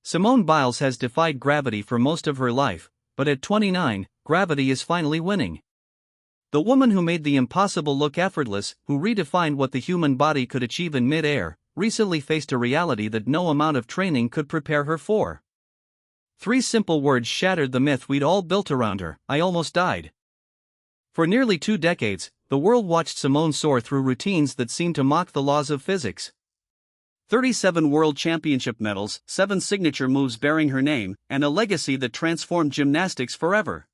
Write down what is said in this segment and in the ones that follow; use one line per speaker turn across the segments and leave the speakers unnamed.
Simone Biles has defied gravity for most of her life, but at 29, gravity is finally winning. The woman who made the impossible look effortless, who redefined what the human body could achieve in mid-air, recently faced a reality that no amount of training could prepare her for. 3 simple words shattered the myth we'd all built around her: "I almost died." For nearly 2 decades, the world watched Simone soar through routines that seemed to mock the laws of physics. 37 World Championship medals, 7 signature moves bearing her name, and a legacy that transformed gymnastics forever.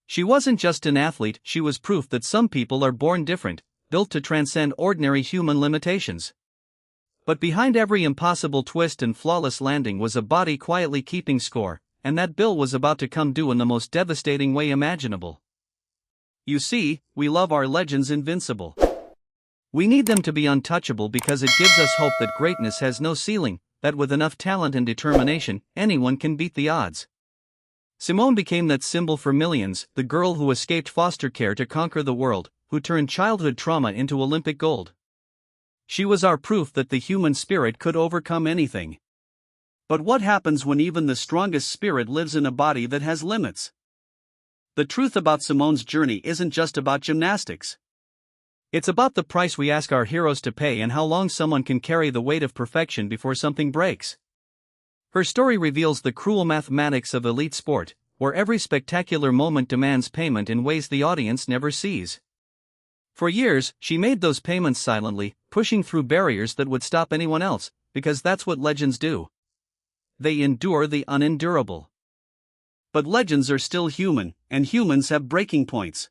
She wasn't just an athlete, she was proof that some people are born different, built to transcend ordinary human limitations. But behind every impossible twist and flawless landing was a body quietly keeping score, and that bill was about to come due in the most devastating way imaginable. You see, we love our legends invincible. We need them to be untouchable because it gives us hope that greatness has no ceiling, that with enough talent and determination, anyone can beat the odds. Simone became that symbol for millions, the girl who escaped foster care to conquer the world, who turned childhood trauma into Olympic gold. She was our proof that the human spirit could overcome anything. But what happens when even the strongest spirit lives in a body that has limits? The truth about Simone's journey isn't just about gymnastics. It's about the price we ask our heroes to pay and how long someone can carry the weight of perfection before something breaks. Her story reveals the cruel mathematics of elite sport, where every spectacular moment demands payment in ways the audience never sees. For years, she made those payments silently, pushing through barriers that would stop anyone else, because that's what legends do. They endure the unendurable. But legends are still human, and humans have breaking points.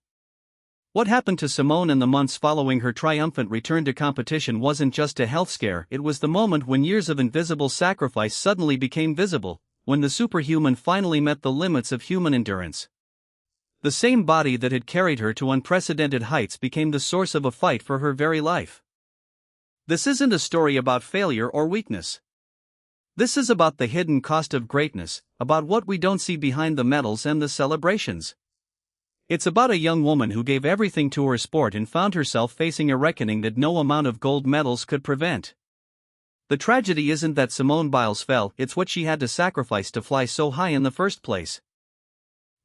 What happened to Simone in the months following her triumphant return to competition wasn't just a health scare, it was the moment when years of invisible sacrifice suddenly became visible, when the superhuman finally met the limits of human endurance. The same body that had carried her to unprecedented heights became the source of a fight for her very life. This isn't a story about failure or weakness. This is about the hidden cost of greatness, about what we don't see behind the medals and the celebrations. It's about a young woman who gave everything to her sport and found herself facing a reckoning that no amount of gold medals could prevent. The tragedy isn't that Simone Biles fell, it's what she had to sacrifice to fly so high in the first place.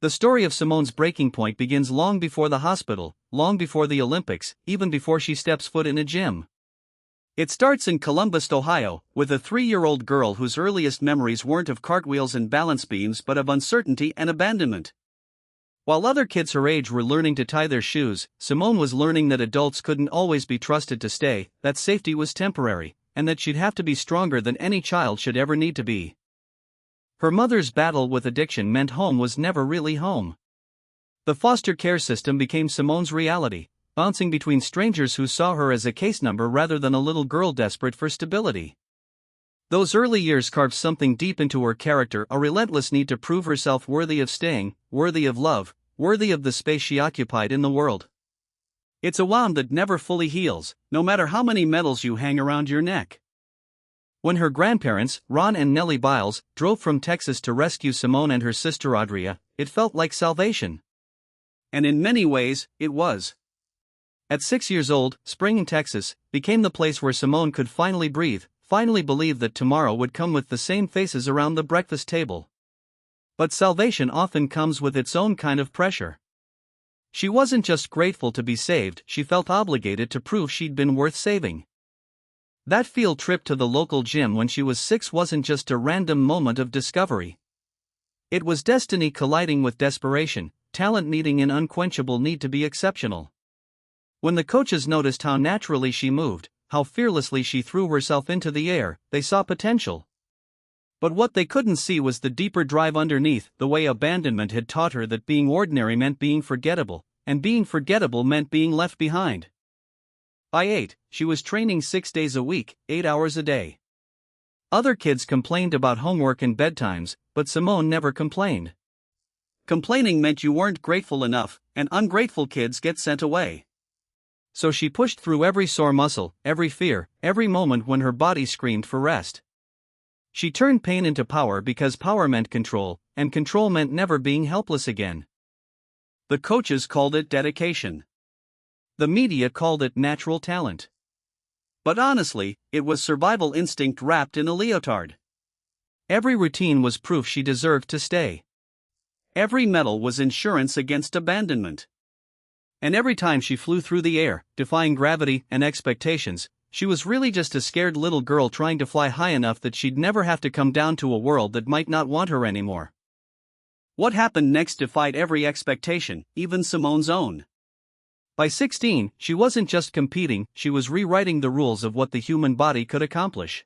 The story of Simone's breaking point begins long before the hospital, long before the Olympics, even before she steps foot in a gym. It starts in Columbus, Ohio, with a 3-year-old girl whose earliest memories weren't of cartwheels and balance beams but of uncertainty and abandonment. While other kids her age were learning to tie their shoes, Simone was learning that adults couldn't always be trusted to stay, that safety was temporary, and that she'd have to be stronger than any child should ever need to be. Her mother's battle with addiction meant home was never really home. The foster care system became Simone's reality, bouncing between strangers who saw her as a case number rather than a little girl desperate for stability. Those early years carved something deep into her character, a relentless need to prove herself worthy of staying, worthy of love, worthy of the space she occupied in the world. It's a wound that never fully heals, no matter how many medals you hang around your neck. When her grandparents, Ron and Nellie Biles, drove from Texas to rescue Simone and her sister Audria, it felt like salvation. And in many ways, it was. At 6 years old, Spring, Texas, became the place where Simone could finally breathe, finally believe that tomorrow would come with the same faces around the breakfast table. But salvation often comes with its own kind of pressure. She wasn't just grateful to be saved, she felt obligated to prove she'd been worth saving. That field trip to the local gym when she was 6 wasn't just a random moment of discovery. It was destiny colliding with desperation, talent needing an unquenchable need to be exceptional. When the coaches noticed how naturally she moved, how fearlessly she threw herself into the air, they saw potential. But what they couldn't see was the deeper drive underneath, the way abandonment had taught her that being ordinary meant being forgettable, and being forgettable meant being left behind. By 8, she was training 6 days a week, 8 hours a day. Other kids complained about homework and bedtimes, but Simone never complained. Complaining meant you weren't grateful enough, and ungrateful kids get sent away. So she pushed through every sore muscle, every fear, every moment when her body screamed for rest. She turned pain into power because power meant control, and control meant never being helpless again. The coaches called it dedication. The media called it natural talent. But honestly, it was survival instinct wrapped in a leotard. Every routine was proof she deserved to stay. Every medal was insurance against abandonment. And every time she flew through the air, defying gravity and expectations, she was really just a scared little girl trying to fly high enough that she'd never have to come down to a world that might not want her anymore. What happened next defied every expectation, even Simone's own. By 16, she wasn't just competing, she was rewriting the rules of what the human body could accomplish.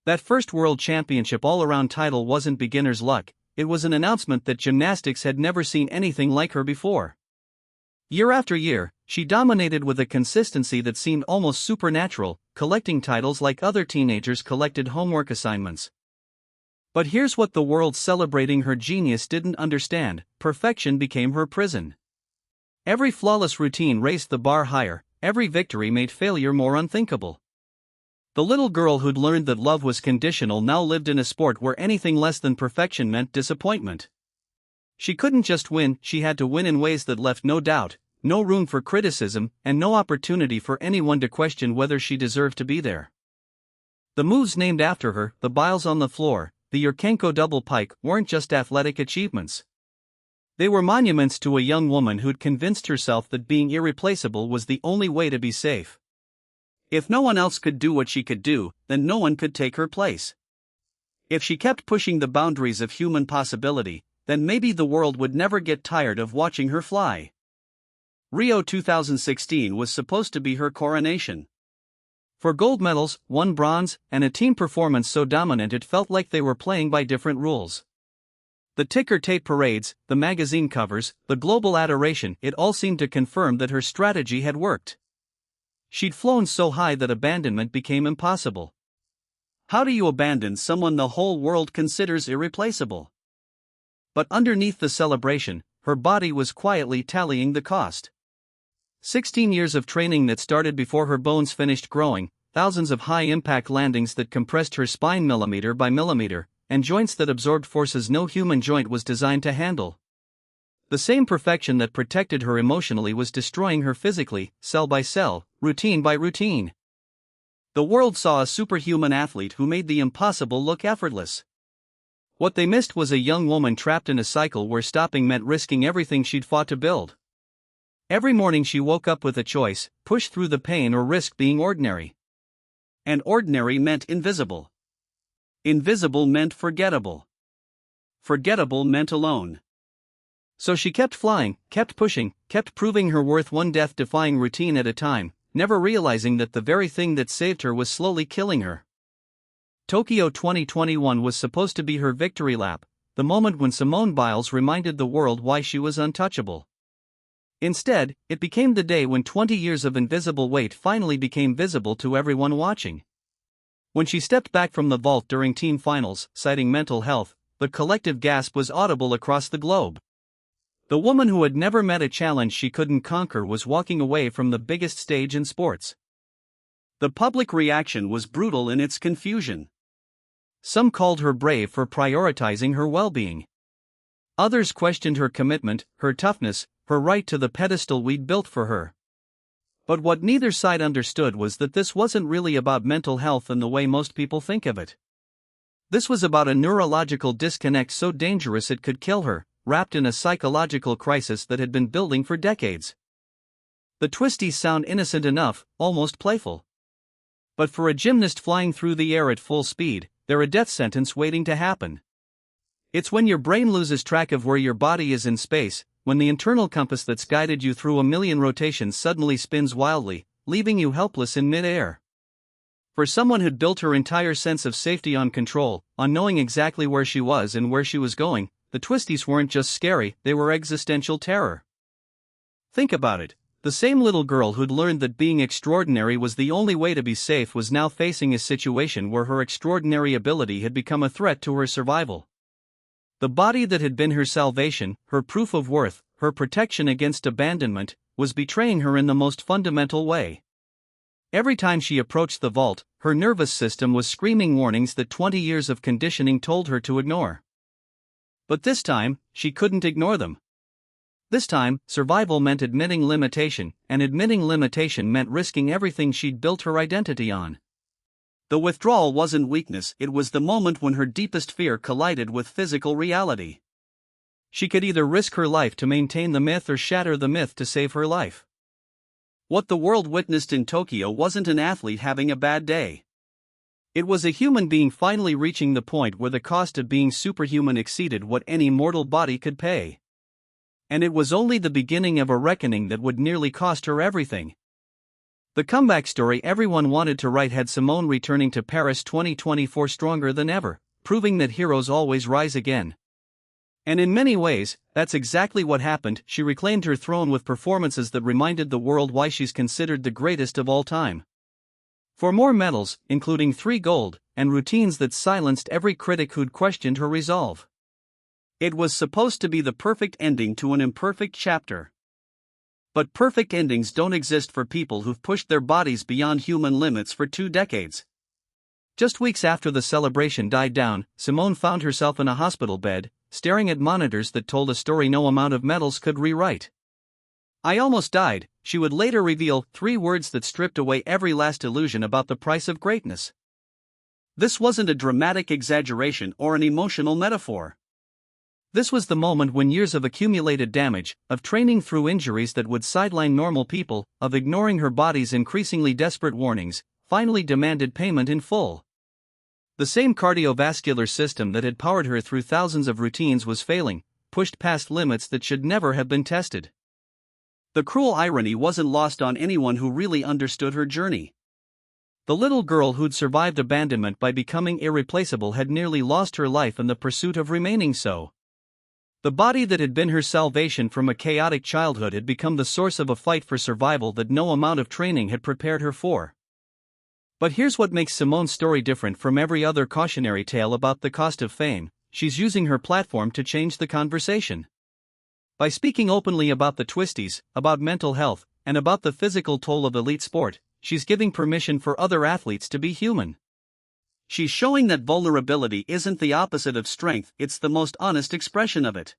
That first World Championship all-around title wasn't beginner's luck, it was an announcement that gymnastics had never seen anything like her before. Year after year, she dominated with a consistency that seemed almost supernatural, collecting titles like other teenagers collected homework assignments. But here's what the world celebrating her genius didn't understand: perfection became her prison. Every flawless routine raised the bar higher, every victory made failure more unthinkable. The little girl who'd learned that love was conditional now lived in a sport where anything less than perfection meant disappointment. She couldn't just win, she had to win in ways that left no doubt, no room for criticism, and no opportunity for anyone to question whether she deserved to be there. The moves named after her, the Biles on the floor, the Yurchenko double pike, weren't just athletic achievements. They were monuments to a young woman who'd convinced herself that being irreplaceable was the only way to be safe. If no one else could do what she could do, then no one could take her place. If she kept pushing the boundaries of human possibility, then maybe the world would never get tired of watching her fly. Rio 2016 was supposed to be her coronation. 4 gold medals, 1 bronze, and a team performance so dominant it felt like they were playing by different rules. The ticker tape parades, the magazine covers, the global adoration, it all seemed to confirm that her strategy had worked. She'd flown so high that abandonment became impossible. How do you abandon someone the whole world considers irreplaceable? But underneath the celebration, her body was quietly tallying the cost. 16 years of training that started before her bones finished growing, thousands of high-impact landings that compressed her spine millimeter by millimeter, and joints that absorbed forces no human joint was designed to handle. The same perfection that protected her emotionally was destroying her physically, cell by cell, routine by routine. The world saw a superhuman athlete who made the impossible look effortless. What they missed was a young woman trapped in a cycle where stopping meant risking everything she'd fought to build. Every morning she woke up with a choice: push through the pain or risk being ordinary. And ordinary meant invisible. Invisible meant forgettable. Forgettable meant alone. So she kept flying, kept pushing, kept proving her worth one death-defying routine at a time, never realizing that the very thing that saved her was slowly killing her. Tokyo 2021 was supposed to be her victory lap, the moment when Simone Biles reminded the world why she was untouchable. Instead, it became the day when 20 years of invisible weight finally became visible to everyone watching. When she stepped back from the vault during team finals, citing mental health, the collective gasp was audible across the globe. The woman who had never met a challenge she couldn't conquer was walking away from the biggest stage in sports. The public reaction was brutal in its confusion. Some called her brave for prioritizing her well-being. Others questioned her commitment, her toughness, her right to the pedestal we'd built for her. But what neither side understood was that this wasn't really about mental health in the way most people think of it. This was about a neurological disconnect so dangerous it could kill her, wrapped in a psychological crisis that had been building for decades. The twisties sound innocent enough, almost playful. But for a gymnast flying through the air at full speed, they're a death sentence waiting to happen. It's when your brain loses track of where your body is in space, when the internal compass that's guided you through a million rotations suddenly spins wildly, leaving you helpless in mid-air. For someone who'd built her entire sense of safety on control, on knowing exactly where she was and where she was going, the twisties weren't just scary, they were existential terror. Think about it, the same little girl who'd learned that being extraordinary was the only way to be safe was now facing a situation where her extraordinary ability had become a threat to her survival. The body that had been her salvation, her proof of worth, her protection against abandonment, was betraying her in the most fundamental way. Every time she approached the vault, her nervous system was screaming warnings that 20 years of conditioning told her to ignore. But this time, she couldn't ignore them. This time, survival meant admitting limitation, and admitting limitation meant risking everything she'd built her identity on. The withdrawal wasn't weakness, it was the moment when her deepest fear collided with physical reality. She could either risk her life to maintain the myth or shatter the myth to save her life. What the world witnessed in Tokyo wasn't an athlete having a bad day. It was a human being finally reaching the point where the cost of being superhuman exceeded what any mortal body could pay. And it was only the beginning of a reckoning that would nearly cost her everything. The comeback story everyone wanted to write had Simone returning to Paris 2024 stronger than ever, proving that heroes always rise again. And in many ways, that's exactly what happened. She reclaimed her throne with performances that reminded the world why she's considered the greatest of all time. For more medals, including 3 gold, and routines that silenced every critic who'd questioned her resolve. It was supposed to be the perfect ending to an imperfect chapter. But perfect endings don't exist for people who've pushed their bodies beyond human limits for 2 decades. Just weeks after the celebration died down, Simone found herself in a hospital bed, staring at monitors that told a story no amount of medals could rewrite. "I almost died," she would later reveal, 3 words that stripped away every last illusion about the price of greatness. This wasn't a dramatic exaggeration or an emotional metaphor. This was the moment when years of accumulated damage, of training through injuries that would sideline normal people, of ignoring her body's increasingly desperate warnings, finally demanded payment in full. The same cardiovascular system that had powered her through thousands of routines was failing, pushed past limits that should never have been tested. The cruel irony wasn't lost on anyone who really understood her journey. The little girl who'd survived abandonment by becoming irreplaceable had nearly lost her life in the pursuit of remaining so. The body that had been her salvation from a chaotic childhood had become the source of a fight for survival that no amount of training had prepared her for. But here's what makes Simone's story different from every other cautionary tale about the cost of fame: she's using her platform to change the conversation. By speaking openly about the twisties, about mental health, and about the physical toll of elite sport, she's giving permission for other athletes to be human. She's showing that vulnerability isn't the opposite of strength, it's the most honest expression of it.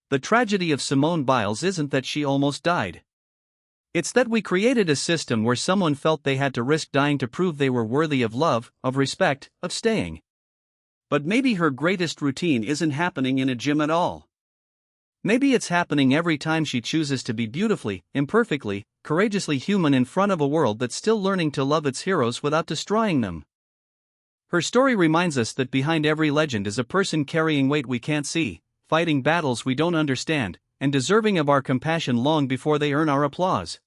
The tragedy of Simone Biles isn't that she almost died. It's that we created a system where someone felt they had to risk dying to prove they were worthy of love, of respect, of staying. But maybe her greatest routine isn't happening in a gym at all. Maybe it's happening every time she chooses to be beautifully, imperfectly, courageously human in front of a world that's still learning to love its heroes without destroying them. Her story reminds us that behind every legend is a person carrying weight we can't see, fighting battles we don't understand, and deserving of our compassion long before they earn our applause.